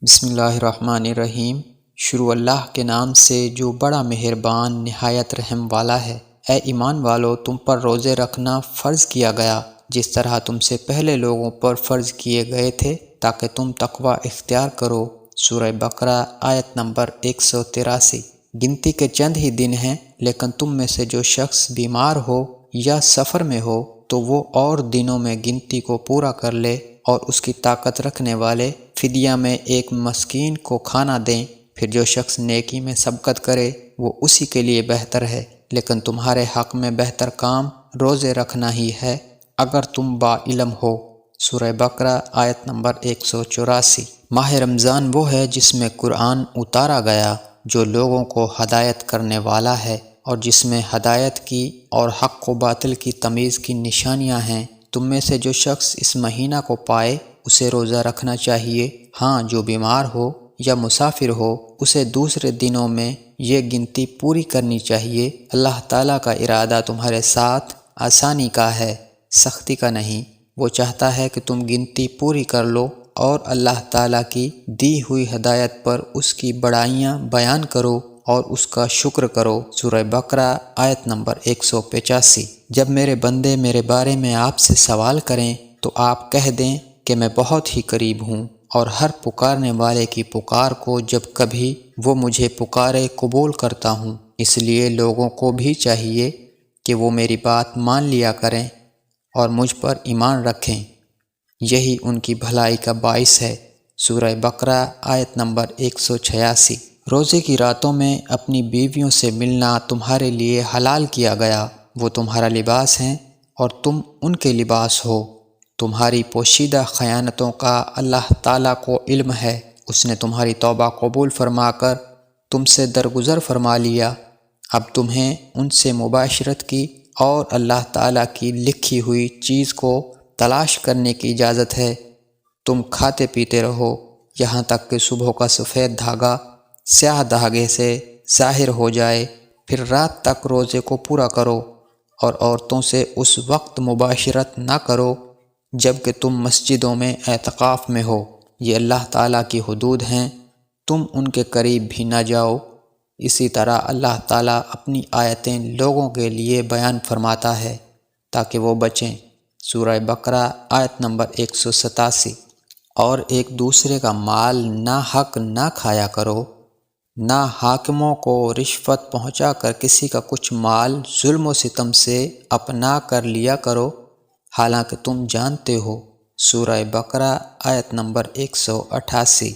بسم اللہ الرحمن الرحیم۔ شروع اللہ کے نام سے جو بڑا مہربان نہایت رحم والا ہے۔ اے ایمان والو، تم پر روزے رکھنا فرض کیا گیا جس طرح تم سے پہلے لوگوں پر فرض کیے گئے تھے تاکہ تم تقوی اختیار کرو۔ سورہ بقرہ آیت نمبر 183۔ گنتی کے چند ہی دن ہیں، لیکن تم میں سے جو شخص بیمار ہو یا سفر میں ہو تو وہ اور دنوں میں گنتی کو پورا کر لے، اور اس کی طاقت رکھنے والے فدیہ میں ایک مسکین کو کھانا دیں۔ پھر جو شخص نیکی میں سبقت کرے وہ اسی کے لیے بہتر ہے، لیکن تمہارے حق میں بہتر کام روزے رکھنا ہی ہے اگر تم با علم ہو۔ سورہ بقرہ آیت نمبر 184۔ ماہ رمضان وہ ہے جس میں قرآن اتارا گیا، جو لوگوں کو ہدایت کرنے والا ہے، اور جس میں ہدایت کی اور حق و باطل کی تمیز کی نشانیاں ہیں۔ تم میں سے جو شخص اس مہینہ کو پائے اسے روزہ رکھنا چاہیے، ہاں جو بیمار ہو یا مسافر ہو اسے دوسرے دنوں میں یہ گنتی پوری کرنی چاہیے۔ اللہ تعالیٰ کا ارادہ تمہارے ساتھ آسانی کا ہے، سختی کا نہیں۔ وہ چاہتا ہے کہ تم گنتی پوری کر لو اور اللہ تعالیٰ کی دی ہوئی ہدایت پر اس کی بڑائیاں بیان کرو اور اس کا شکر کرو۔ سورہ بقرہ آیت نمبر 185۔ جب میرے بندے میرے بارے میں آپ سے سوال کریں تو آپ کہہ دیں کہ میں بہت ہی قریب ہوں، اور ہر پکارنے والے کی پکار کو جب کبھی وہ مجھے پکارے قبول کرتا ہوں۔ اس لیے لوگوں کو بھی چاہیے کہ وہ میری بات مان لیا کریں اور مجھ پر ایمان رکھیں، یہی ان کی بھلائی کا باعث ہے۔ سورہ بقرہ آیت نمبر 186۔ روزے کی راتوں میں اپنی بیویوں سے ملنا تمہارے لیے حلال کیا گیا، وہ تمہارا لباس ہیں اور تم ان کے لباس ہو۔ تمہاری پوشیدہ خیانتوں کا اللہ تعالیٰ کو علم ہے۔ اس نے تمہاری توبہ قبول فرما کر تم سے درگزر فرما لیا۔ اب تمہیں ان سے مباشرت کی اور اللہ تعالیٰ کی لکھی ہوئی چیز کو تلاش کرنے کی اجازت ہے۔ تم کھاتے پیتے رہو یہاں تک کہ صبح کا سفید دھاگا سیاہ دھاگے سے ظاہر ہو جائے، پھر رات تک روزے کو پورا کرو، اور عورتوں سے اس وقت مباشرت نہ کرو جب کہ تم مسجدوں میں اعتکاف میں ہو۔ یہ اللہ تعالیٰ کی حدود ہیں، تم ان کے قریب بھی نہ جاؤ۔ اسی طرح اللہ تعالیٰ اپنی آیتیں لوگوں کے لیے بیان فرماتا ہے تاکہ وہ بچیں۔ سورہ بقرہ آیت نمبر 187۔ اور ایک دوسرے کا مال ناحق نہ کھایا کرو، نہ حاکموں کو رشوت پہنچا کر کسی کا کچھ مال ظلم و ستم سے اپنا کر لیا کرو، حالانکہ تم جانتے ہو۔ سورہ بقرہ آیت نمبر 188۔